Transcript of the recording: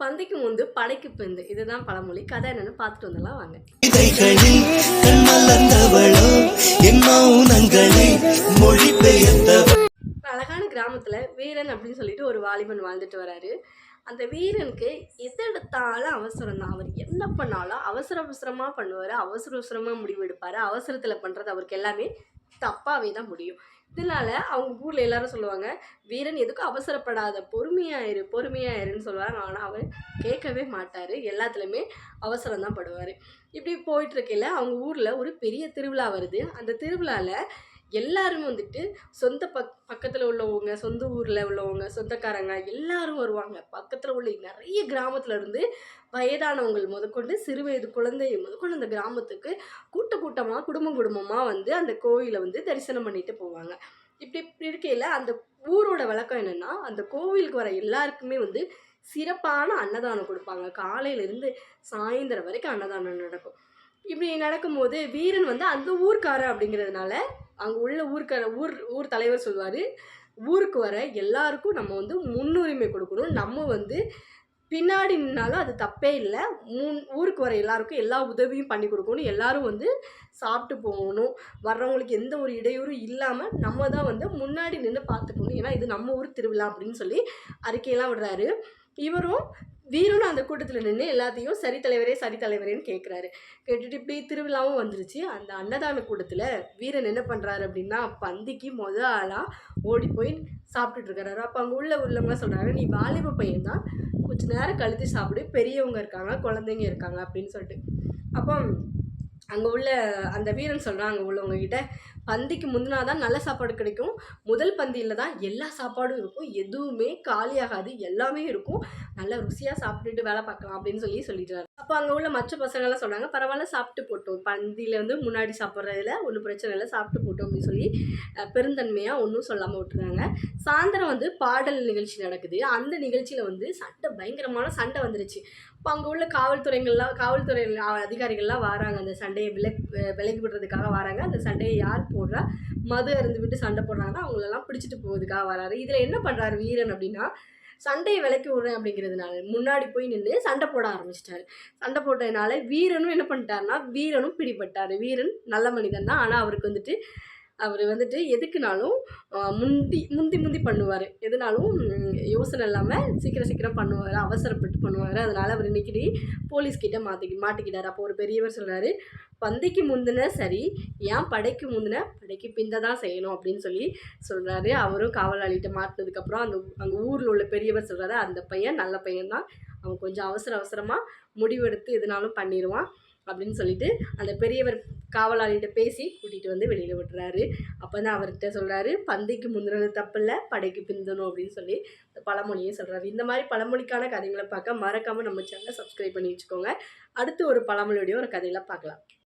பந்திக்கு முந்து படைக்கு பிந்து, இதுதான் பழமொழி. கதை என்னன்னு பார்த்துட்டு வந்துடலாம் வாங்க. அழகான கிராமத்துல வீரன் அப்படின்னு சொல்லிட்டு ஒரு வாலிபன் வாழ்ந்துட்டு வராரு. அந்த வீரனுக்கு எது எடுத்தாலும் அவசரம் தான். அவர் என்ன பண்ணாலும் அவசரமாக பண்ணுவார், அவசரமாக முடிவு எடுப்பார். அவசரத்தில் பண்ணுறது அவருக்கு எல்லாமே தப்பாகவே தான் முடியும். இதனால அவங்க ஊரில் எல்லாரும் சொல்லுவாங்க, வீரன் எதுக்கும் அவசரப்படாத, பொறுமையாயிருன்னு சொல்லுவாங்க. ஆனால் அவர் கேட்கவே மாட்டார், எல்லாத்துலேயுமே அவசரம் தான் படுவார். இப்படி போயிட்டுருக்கையில் அவங்க ஊரில் ஒரு பெரிய திருவிழா வருது. அந்த திருவிழாவில் எல்லாருமே வந்துட்டு சொந்த பக்கத்தில் உள்ளவங்க, சொந்த ஊரில் உள்ளவங்க, சொந்தக்காரங்க எல்லாரும் வருவாங்க. பக்கத்தில் உள்ள நிறைய கிராமத்தில் இருந்து வயதானவங்கள் முதற்கொண்டு சிறு வயது குழந்தை முதற்கொண்டு அந்த கிராமத்துக்கு கூட்டமாக குடும்பமாக வந்து அந்த கோவிலை வந்து தரிசனம் பண்ணிட்டு போவாங்க. இப்படி இருக்கையில் அந்த ஊரோட வழக்கம் என்னென்னா, அந்த கோவிலுக்கு வர எல்லாருக்குமே வந்து சிறப்பான அன்னதானம் கொடுப்பாங்க. காலையிலேருந்து சாயந்தரம் வரைக்கும் அன்னதானம் நடக்கும். இப்படி நடக்கும்போது வீரன் வந்து அந்த ஊர்க்காரன் அப்படிங்கிறதுனால அங்கே உள்ள ஊர் தலைவர் சொல்லுவார், ஊருக்கு வர எல்லாருக்கும் நம்ம வந்து முன்னுரிமை கொடுக்கணும், நம்ம வந்து பின்னாடி நின்னாலும் அது தப்பே இல்லை, ஊருக்கு வர எல்லாருக்கும் எல்லா உதவியும் பண்ணி கொடுக்கணும், எல்லாரும் வந்து சாப்பிட்டு போகணும், வர்றவங்களுக்கு எந்த ஒரு இடையூறும் இல்லாமல் நம்ம தான் வந்து முன்னாடி நின்று பார்த்துக்கணும், ஏன்னா இது நம்ம ஊர் திருவிழா அப்படின்னு சொல்லி அறிக்கையெல்லாம் விடுறாரு. வீரனும் அந்த கூட்டத்தில் நின்று எல்லாத்தையும் சரி தலைவரேன்னு கேட்குறாரு. கேட்டுட்டு இப்படி திருவிழாவும் வந்துருச்சு. அந்த அன்னதான கூட்டத்தில் வீரன் என்ன பண்ணுறாரு அப்படின்னா, பந்திக்கு ஆளாக ஓடி போய் சாப்பிட்டுட்டு இருக்காரு. அப்போ அங்கே உள்ளவங்க சொல்கிறாங்க, நீ வாலிப பையன் தான், கொஞ்சம் நேரம் கழித்து சாப்பிடு, பெரியவங்க இருக்காங்க, குழந்தைங்க இருக்காங்க அப்படின்னு சொல்லிட்டு. அப்போ அங்கே உள்ள அந்த வீரன் சொல்கிறான் அங்கே உள்ளவங்க கிட்ட, பந்திக்கு முந்தினா தான் நல்ல சாப்பாடு கிடைக்கும், முதல் பந்தியில் தான் எல்லா சாப்பாடும் இருக்கும், எதுவுமே காலியாகாது, எல்லாமே இருக்கும், நல்லா ருசியாக சாப்பிட்டுட்டு வேலை பார்க்கலாம் அப்படின்னு சொல்லிட்டாரு. அப்போ அங்கே உள்ள மற்ற பசங்கள்லாம் சொல்கிறாங்க, பரவாயில்ல சாப்பிட்டு போட்டோம், பந்தியில் வந்து முன்னாடி சாப்பிட்றதுல ஒன்றும் பிரச்சனை இல்லை, சாப்பிட்டு போட்டோம் அப்படின்னு சொல்லி பெருந்தன்மையாக ஒன்றும் சொல்லாமல் விட்டுறாங்க. சாயந்தரம் வந்து பாடல் நிகழ்ச்சி நடக்குது. அந்த நிகழ்ச்சியில் வந்து பயங்கரமான சண்டை வந்துருச்சு. இப்போ அங்கே உள்ள காவல்துறை அதிகாரிகள்லாம் வராங்க, அந்த சண்டையை விலக்கி விடுறதுக்காக வராங்க. அந்த சண்டையை யார் போடுறா, மது அருந்து விட்டு சண்டை போடுறாங்கன்னா அவங்களெல்லாம் பிடிச்சிட்டு போகிறதுக்காக வராரு. இதில் என்ன பண்ணுறாரு வீரன் அப்படின்னா, சண்டையை விலக்கி விடுறேன் அப்படிங்கிறதுனால முன்னாடி போய் நின்று சண்டை போட ஆரம்பிச்சிட்டாரு. சண்டை போட்டதுனால வீரனும் என்ன பண்ணிட்டாருன்னா, வீரனும் பிடிபட்டார். வீரன் நல்ல மனிதன் தான், ஆனால் அவர் வந்துட்டு எதுக்குனாலும் முந்தி பண்ணுவார், எதுனாலும் யோசனை இல்லாமல் சீக்கிரம் பண்ணுவார், அவசரப்பட்டு பண்ணுவார். அதனால் அவர் இன்னைக்கு போலீஸ்கிட்ட மாட்டிக்கிட்டார். அப்போ ஒரு பெரியவர் சொல்கிறாரு, பந்திக்கு முந்தின சரி, ஏன் படைக்கு பிந்த தான் செய்யணும் அப்படின்னு சொல்கிறாரு. அவரும் காவலாளிகிட்ட மாட்டினதுக்கப்புறம் அங்கே ஊரில் உள்ள பெரியவர் சொல்கிறாரு, அந்த பையன் நல்ல பையன் தான், அவன் கொஞ்சம் அவசரமாக முடிவெடுத்து எதுனாலும் பண்ணிடுவான் அப்படின்னு சொல்லிட்டு அந்த பெரியவர் காவலாளிகிட்ட பேசி கூட்டிகிட்டு வந்து வெளியில் விட்டுறாரு. அப்போ தான் அவர்கிட்ட சொல்கிறாரு, பந்திக்கு முந்தினது தப்பு இல்லை, படைக்கு பிந்தணும் அப்படின்னு சொல்லி பழமொழியே சொல்கிறாரு. இந்த மாதிரி பழமொழிக்கான கதைகளை பார்க்க மறக்காமல் நம்ம சேனலை சப்ஸ்கிரைப் பண்ணி வச்சுக்கோங்க. அடுத்து ஒரு பழமொழியோடைய ஒரு கதையில் பார்க்கலாம்.